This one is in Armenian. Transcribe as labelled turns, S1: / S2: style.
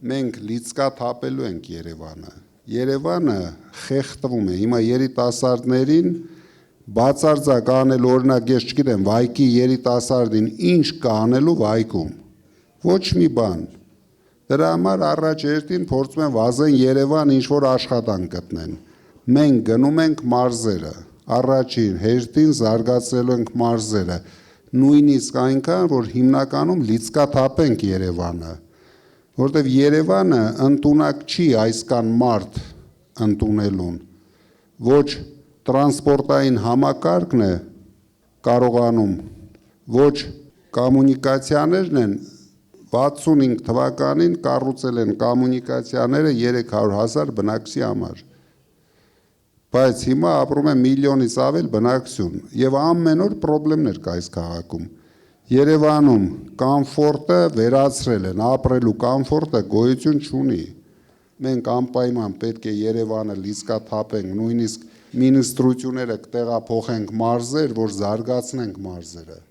S1: մենք լիցկաթափելու ենք Երևանը։ Երևանը խեղդվում է, հիմա երիտասարդներին բացարձակ անելու, օրինակ ես չգիտեմ, Վայքի երիտասարդին ինչ կա անելու Վայքում, ոչ մի բան։ Դրա համար առաջ երթին փորձում են վազեն Երևան ինչ-որ աշխատանք գտնեն։ Մենք գնում ենք մարզերը, առաջին հերթին զարգացրելու ենք մարզերը, նույնիսկ այնքան, որ հիմնականում լիցկաթափենք Երևանը, որտեվ Երևանը ընդունակ չի այսքան մարդ ընդունելուն, ոչ տրանսպորտային համակարգն է կարողանում, ոչ կոմունիկացիաներն են 65 թվականին կառուցել են կոմունիկացիաները 300,000 բնակչի համար, բայց հիմա ապրում է միլիոնից ավել բնակչություն եւ ամեն օր խնդիրներ կա այս քաղաքում։ Երևանում կոմֆորտը վերացրել են, ապրելու կոմֆորտը գոյություն չունի։ Մենք անպայման պետք է Երևանը լիցկաթափենք, նույնիսկ մինիստրությունները կտեղափոխենք մարզեր, որ զարգացնենք մարզերը։